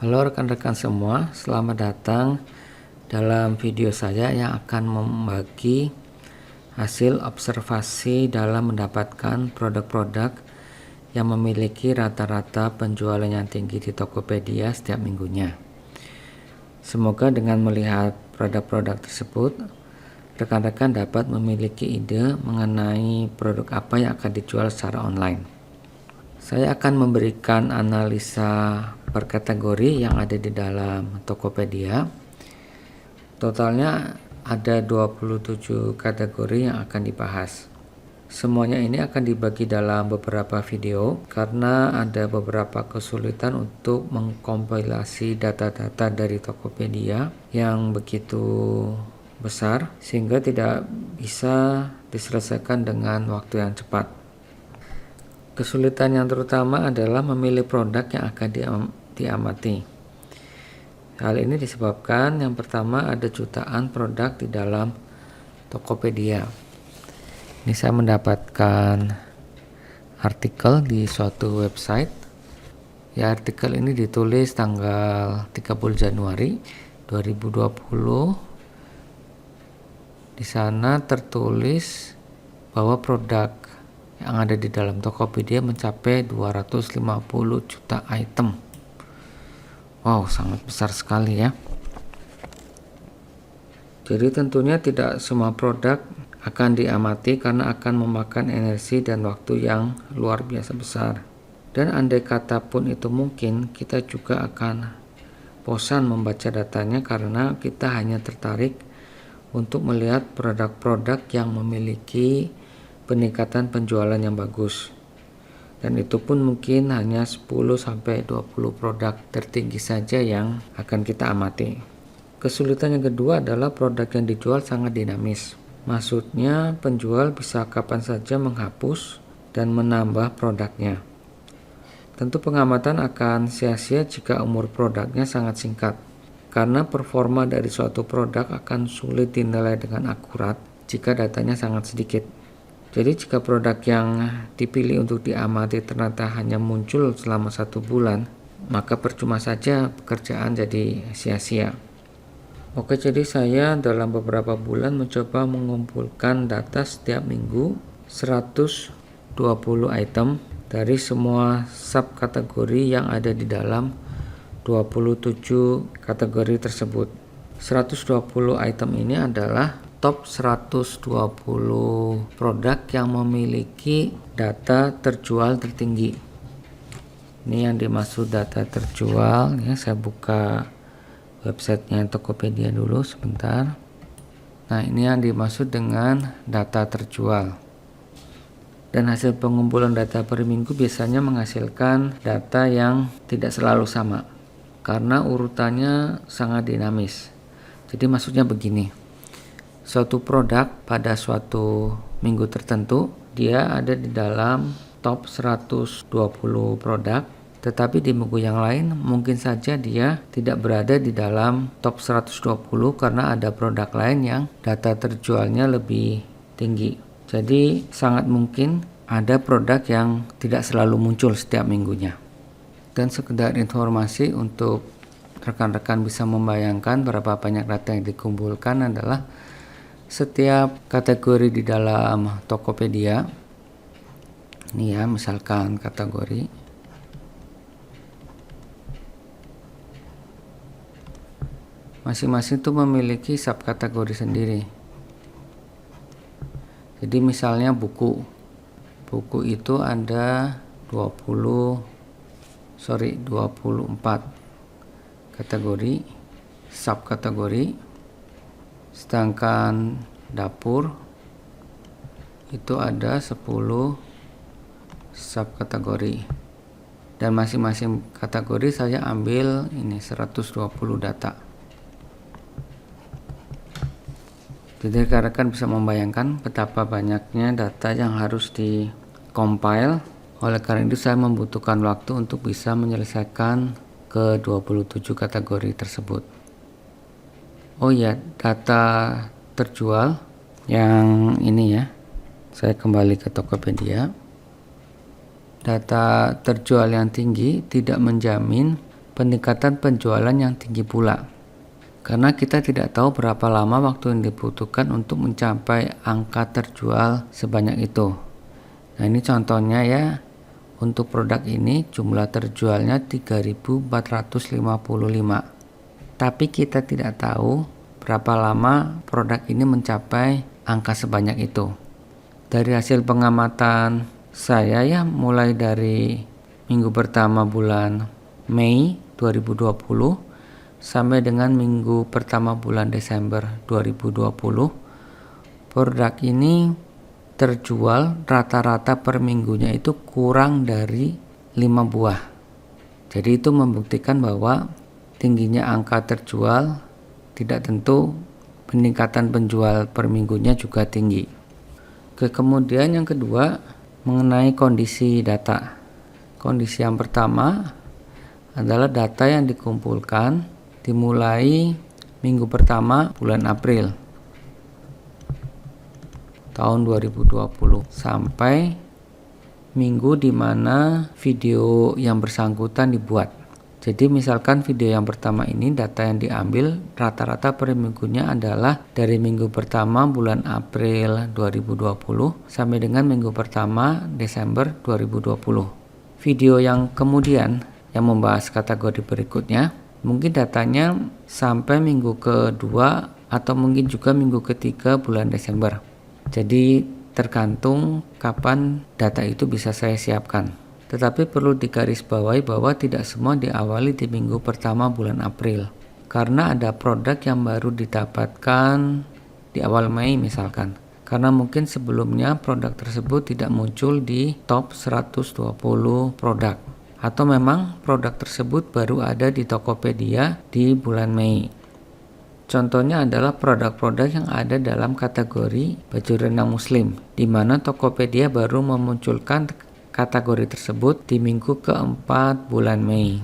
Halo rekan-rekan semua, selamat datang dalam video saya yang akan membagi hasil observasi dalam mendapatkan produk-produk yang memiliki rata-rata penjualan yang tinggi di Tokopedia setiap minggunya. Semoga dengan melihat produk-produk tersebut, rekan-rekan dapat memiliki ide mengenai produk apa yang akan dijual secara online. Saya akan memberikan analisa per kategori yang ada di dalam Tokopedia. Totalnya ada 27 kategori yang akan dibahas. Semuanya ini akan dibagi dalam beberapa video karena ada beberapa kesulitan untuk mengkompilasi data-data dari Tokopedia yang begitu besar sehingga tidak bisa diselesaikan dengan waktu yang cepat. Kesulitan yang terutama adalah memilih produk yang akan diamati. Hal ini disebabkan yang pertama ada jutaan produk di dalam Tokopedia. Ini saya mendapatkan artikel di suatu website. Ya, artikel ini ditulis tanggal 30 Januari 2020. Di sana tertulis bahwa produk yang ada di dalam Tokopedia mencapai 250 juta item. Wow, sangat besar sekali ya. Jadi tentunya tidak semua produk akan diamati karena akan memakan energi dan waktu yang luar biasa besar. Dan andai kata pun itu mungkin, kita juga akan bosan membaca datanya karena kita hanya tertarik untuk melihat produk-produk yang memiliki peningkatan penjualan yang bagus, dan itu pun mungkin hanya 10-20 produk tertinggi saja yang akan kita amati. Kesulitan yang kedua adalah produk yang dijual sangat dinamis. Maksudnya penjual bisa kapan saja menghapus dan menambah produknya. Tentu pengamatan akan sia-sia jika umur produknya sangat singkat, karena performa dari suatu produk akan sulit dinilai dengan akurat jika datanya sangat sedikit. Jadi jika produk yang dipilih untuk diamati ternyata hanya muncul selama 1 bulan, maka percuma saja pekerjaan jadi sia-sia. Oke, jadi saya dalam beberapa bulan mencoba mengumpulkan data setiap minggu 120 item dari semua subkategori yang ada di dalam 27 kategori tersebut. 120 item ini adalah top 120 produk yang memiliki data terjual tertinggi. Ini yang dimaksud data terjual ya. Saya buka websitenya Tokopedia dulu sebentar. Nah, ini yang dimaksud dengan data terjual. Dan hasil pengumpulan data per minggu biasanya menghasilkan data yang tidak selalu sama karena urutannya sangat dinamis. Jadi maksudnya begini, suatu produk pada suatu minggu tertentu dia ada di dalam top 120 produk, tetapi di minggu yang lain mungkin saja dia tidak berada di dalam top 120 karena ada produk lain yang data terjualnya lebih tinggi. Jadi sangat mungkin ada produk yang tidak selalu muncul setiap minggunya. Dan sekedar informasi untuk rekan-rekan bisa membayangkan berapa banyak data yang dikumpulkan adalah setiap kategori di dalam Tokopedia. Ini ya, misalkan kategori. Masing-masing itu memiliki subkategori sendiri. Jadi misalnya buku. Buku itu ada 24 kategori, subkategori. Sedangkan dapur itu ada 10 subkategori. Dan masing-masing kategori saya ambil ini 120 data. Jadi rekan-rekan bisa membayangkan betapa banyaknya data yang harus di-compile. Oleh karena itu saya membutuhkan waktu untuk bisa menyelesaikan ke 27 kategori tersebut. Oh ya, data terjual yang ini ya. Saya kembali ke Tokopedia. Data terjual yang tinggi tidak menjamin peningkatan penjualan yang tinggi pula. Karena kita tidak tahu berapa lama waktu yang dibutuhkan untuk mencapai angka terjual sebanyak itu. Nah, ini contohnya ya. Untuk produk ini jumlah terjualnya 3.455. Tapi kita tidak tahu berapa lama produk ini mencapai angka sebanyak itu. Dari hasil pengamatan saya ya, mulai dari minggu pertama bulan Mei 2020 sampai dengan minggu pertama bulan Desember 2020, produk ini terjual rata-rata per minggunya itu kurang dari 5 buah. Jadi itu membuktikan bahwa tingginya angka terjual tidak tentu peningkatan penjual per minggunya juga tinggi. Kemudian yang kedua mengenai kondisi data. Kondisi yang pertama adalah data yang dikumpulkan dimulai minggu pertama bulan April tahun 2020 sampai minggu di mana video yang bersangkutan dibuat. Jadi misalkan video yang pertama ini data yang diambil rata-rata per minggunya adalah dari minggu pertama bulan April 2020 sampai dengan minggu pertama Desember 2020. Video yang kemudian yang membahas kategori berikutnya, mungkin datanya sampai minggu kedua atau mungkin juga minggu ketiga bulan Desember. Jadi tergantung kapan data itu bisa saya siapkan. Tetapi perlu digarisbawahi bahwa tidak semua diawali di minggu pertama bulan April. Karena ada produk yang baru didapatkan di awal Mei misalkan. Karena mungkin sebelumnya produk tersebut tidak muncul di top 120 produk. Atau memang produk tersebut baru ada di Tokopedia di bulan Mei. Contohnya adalah produk-produk yang ada dalam kategori baju renang muslim, di mana Tokopedia baru memunculkan kategori tersebut di minggu keempat bulan Mei.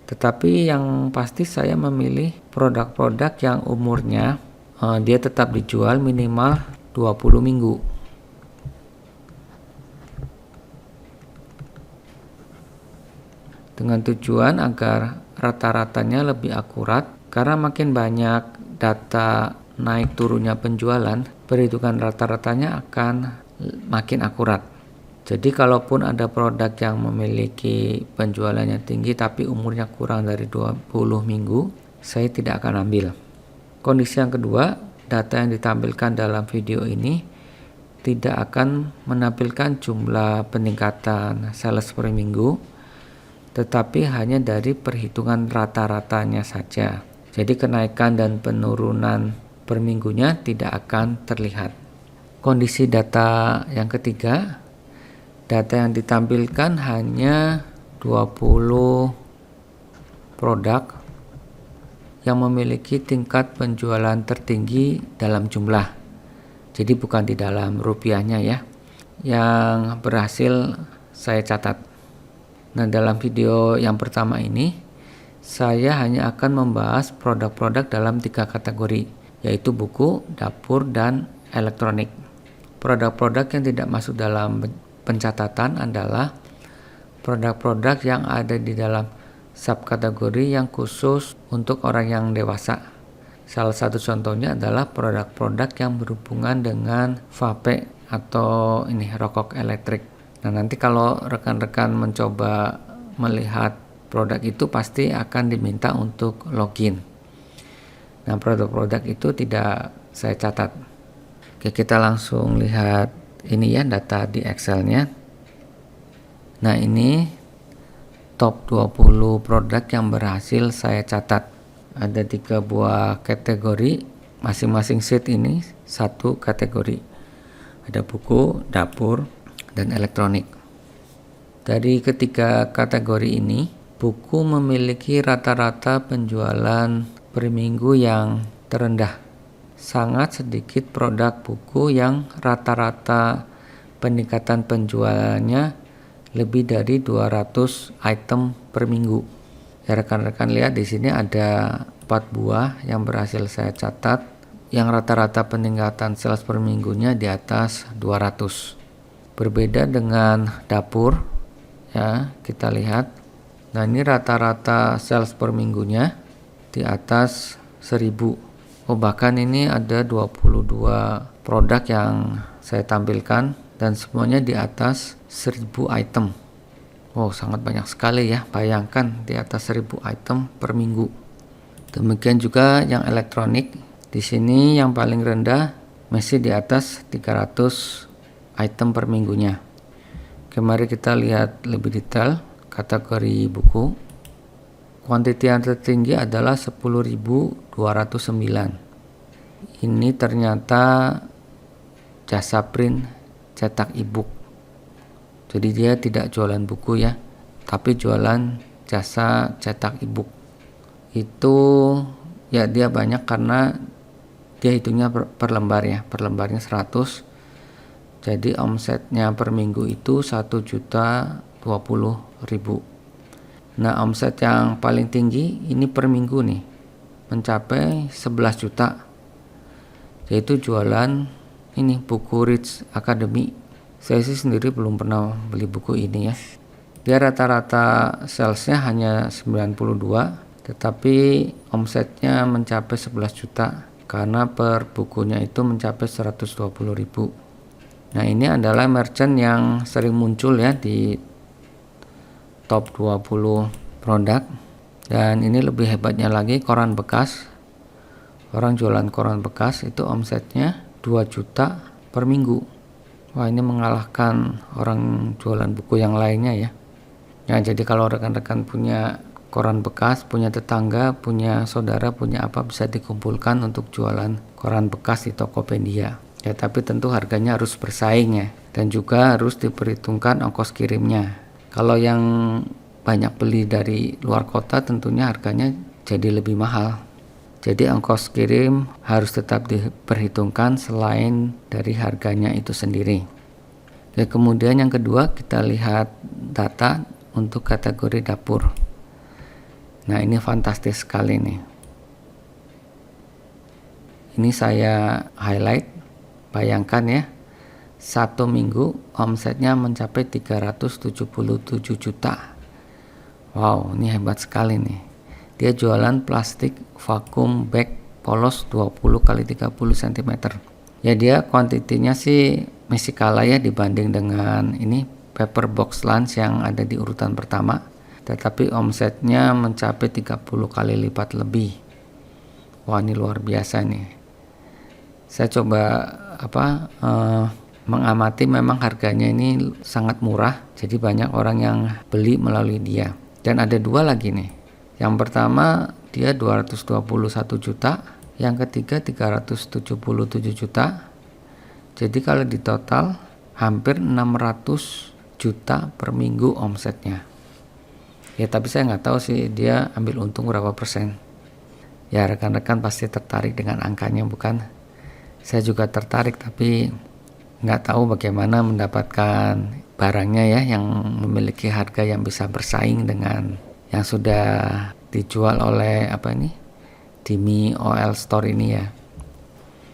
Tetapi yang pasti saya memilih produk-produk yang umurnya dia tetap dijual minimal 20 minggu. Dengan tujuan agar rata-ratanya lebih akurat, karena makin banyak data naik turunnya penjualan, perhitungan rata-ratanya akan makin akurat. Jadi kalaupun ada produk yang memiliki penjualannya tinggi tapi umurnya kurang dari 20 minggu, saya tidak akan ambil. Kondisi yang kedua, data yang ditampilkan dalam video ini tidak akan menampilkan jumlah peningkatan sales per minggu, tetapi hanya dari perhitungan rata-ratanya saja. Jadi kenaikan dan penurunan per minggunya tidak akan terlihat. Kondisi data yang ketiga, data yang ditampilkan hanya 20 produk yang memiliki tingkat penjualan tertinggi dalam jumlah. Jadi bukan di dalam rupiahnya ya, yang berhasil saya catat. Nah, dalam video yang pertama ini saya hanya akan membahas produk-produk dalam 3 kategori, yaitu buku, dapur, dan elektronik. Produk-produk yang tidak masuk dalam pencatatan adalah produk-produk yang ada di dalam subkategori yang khusus untuk orang yang dewasa. Salah satu contohnya adalah produk-produk yang berhubungan dengan vape atau rokok elektrik. Nah, nanti kalau rekan-rekan mencoba melihat produk itu pasti akan diminta untuk login. Nah, produk-produk itu tidak saya catat. Oke, kita langsung lihat ini ya, data di Excel-nya. Nah, ini top 20 produk yang berhasil saya catat. Ada 3 buah kategori, masing-masing sheet ini 1 kategori. Ada buku, dapur, dan elektronik. Dari ketiga kategori ini, buku memiliki rata-rata penjualan per minggu yang terendah. Sangat sedikit produk buku yang rata-rata peningkatan penjualannya lebih dari 200 item per minggu. Ya, rekan-rekan lihat di sini ada 4 buah yang berhasil saya catat, yang rata-rata peningkatan sales per minggunya di atas 200. Berbeda dengan dapur, ya kita lihat Nah, ini rata-rata sales per minggunya di atas 1000. Oh, bahkan ini ada 22 produk yang saya tampilkan dan semuanya di atas 1000 item. Oh, sangat banyak sekali ya. Bayangkan di atas 1000 item per minggu. Demikian juga yang elektronik. Di sini yang paling rendah masih di atas 300 item per minggunya. Oke, mari kita lihat lebih detail kategori buku. Kuantiti yang tertinggi adalah 10.209. Ini ternyata jasa print cetak e-book. Jadi dia tidak jualan buku ya, tapi jualan jasa cetak e-book. Itu ya dia banyak karena dia hitungnya per lembar ya, per lembarnya 100. Jadi omsetnya per minggu itu 1.020.000. Nah, omset yang paling tinggi ini per minggu nih mencapai 11 juta. Yaitu jualan ini buku Rich Academy. Saya sih sendiri belum pernah beli buku ini ya. Dia rata-rata salesnya hanya 92, tetapi omsetnya mencapai 11 juta karena per bukunya itu mencapai 120.000. Nah, ini adalah merchant yang sering muncul ya di top 20 produk. Dan ini lebih hebatnya lagi, koran bekas. Orang jualan koran bekas itu omsetnya 2 juta per minggu. Wah, ini mengalahkan orang jualan buku yang lainnya ya. Nah, jadi kalau rekan-rekan punya koran bekas, punya tetangga, punya saudara, punya apa, bisa dikumpulkan untuk jualan koran bekas di Tokopedia. Ya, tapi tentu harganya harus bersaing ya, dan juga harus diperhitungkan ongkos kirimnya. Kalau yang banyak beli dari luar kota tentunya harganya jadi lebih mahal. Jadi ongkos kirim harus tetap diperhitungkan selain dari harganya itu sendiri. Oke, kemudian yang kedua kita lihat data untuk kategori dapur. Nah, ini fantastis sekali nih. Ini saya highlight. Bayangkan ya, satu minggu omsetnya mencapai 377 juta. Wow, ini hebat sekali nih. Dia jualan plastik vakum bag polos 20 x 30 cm. Ya, dia kuantitinya sih masih kalah ya dibanding dengan ini paper box lunch yang ada di urutan pertama. Tetapi omsetnya mencapai 30 kali lipat lebih. Wah, ini luar biasa nih. Saya coba mengamati, memang harganya ini sangat murah, jadi banyak orang yang beli melalui dia. Dan ada dua lagi nih. Yang pertama dia 221 juta, yang ketiga 377 juta. Jadi kalau di total hampir 600 juta per minggu omsetnya. Ya, tapi saya nggak tahu sih dia ambil untung berapa persen. Ya, rekan-rekan pasti tertarik dengan angkanya, bukan? Saya juga tertarik, tapi nggak tahu bagaimana mendapatkan barangnya ya, yang memiliki harga yang bisa bersaing dengan yang sudah dijual oleh Dimi OL Store ini ya.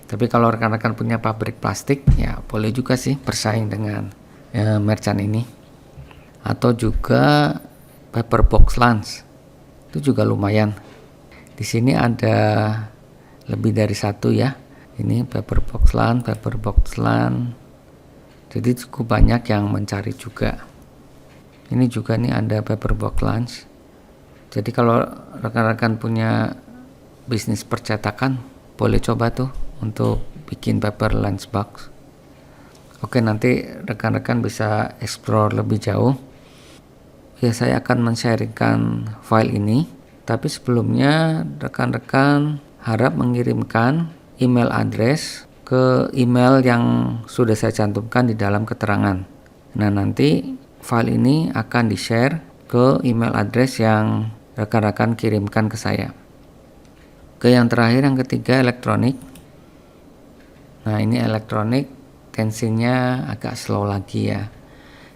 Tapi kalau rekan-rekan punya pabrik plastik, ya boleh juga sih bersaing dengan merchant ini. Atau juga paper box lunch, itu juga lumayan. Di sini ada lebih dari satu ya. Ini paper box lunch. Jadi cukup banyak yang mencari juga. Ini juga nih ada paper box lunch. Jadi kalau rekan-rekan punya bisnis percetakan, boleh coba tuh untuk bikin paper lunch box. Oke, nanti rekan-rekan bisa explore lebih jauh. Ya, saya akan men-sharingkan file ini, tapi sebelumnya rekan-rekan harap mengirimkan email address ke email yang sudah saya cantumkan di dalam keterangan. Nah, nanti file ini akan di-share ke email address yang rekan-rekan kirimkan ke saya. Ke yang terakhir, yang ketiga, elektronik. Nah, ini elektronik tensinya agak slow lagi ya.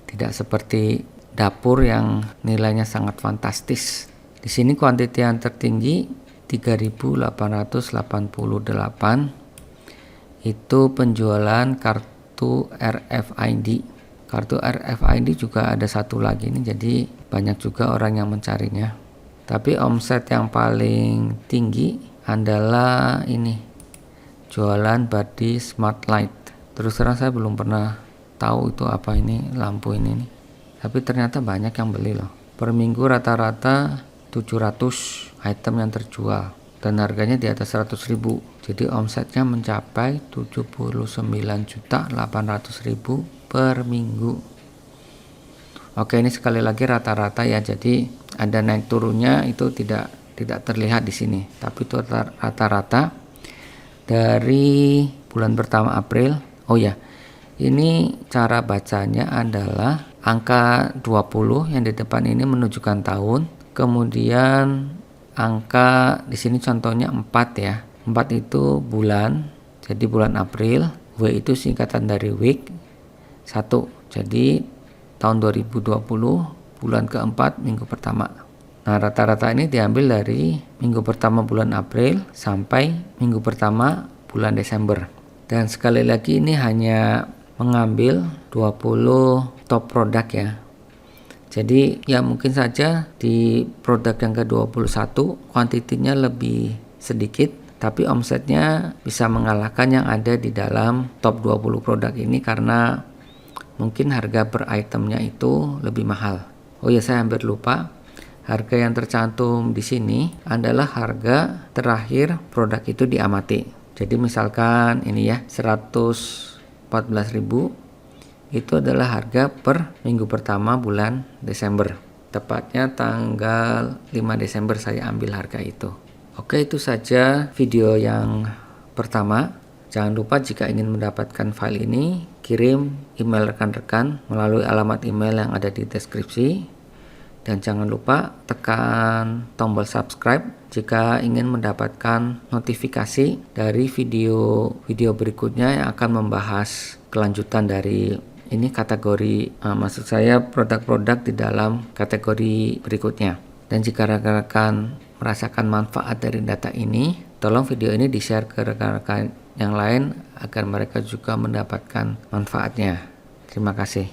Tidak seperti dapur yang nilainya sangat fantastis. Di sini kuantiti yang tertinggi 3.888 itu penjualan kartu RFID. Kartu RFID juga ada satu lagi nih, jadi banyak juga orang yang mencarinya. Tapi omset yang paling tinggi adalah ini, jualan body smart light. Terus terang saya belum pernah tahu itu apa ini lampu ini nih. Tapi ternyata banyak yang beli loh. Per minggu rata-rata 700 item yang terjual dan harganya di atas 100.000. Jadi omsetnya mencapai 79.800.000 per minggu. Oke, ini sekali lagi rata-rata ya. Jadi ada naik turunnya itu tidak terlihat di sini. Tapi itu rata-rata dari bulan pertama April. Oh ya, ini cara bacanya adalah angka 20 yang di depan ini menunjukkan tahun. Kemudian angka di sini contohnya 4 ya. 4 itu bulan. Jadi bulan April. W itu singkatan dari week. 1. Jadi tahun 2020 bulan keempat minggu pertama. Nah, rata-rata ini diambil dari minggu pertama bulan April sampai minggu pertama bulan Desember. Dan sekali lagi ini hanya mengambil 20 top produk ya. Jadi ya mungkin saja di produk yang ke-21 kuantitinya lebih sedikit, tapi omsetnya bisa mengalahkan yang ada di dalam top 20 produk ini karena mungkin harga per itemnya itu lebih mahal. Oh ya, saya hampir lupa. Harga yang tercantum di sini adalah harga terakhir produk itu diamati. Jadi misalkan ini ya 114.000 itu adalah harga per minggu pertama bulan Desember. Tepatnya tanggal 5 Desember saya ambil harga itu. Oke, itu saja video yang pertama. Jangan lupa jika ingin mendapatkan file ini, kirim email rekan-rekan melalui alamat email yang ada di deskripsi. Dan jangan lupa tekan tombol subscribe jika ingin mendapatkan notifikasi dari video berikutnya yang akan membahas kelanjutan dari ini kategori, maksud saya produk-produk di dalam kategori berikutnya. Dan jika rekan-rekan merasakan manfaat dari data ini, tolong video ini di-share ke rekan-rekan yang lain agar mereka juga mendapatkan manfaatnya. Terima kasih.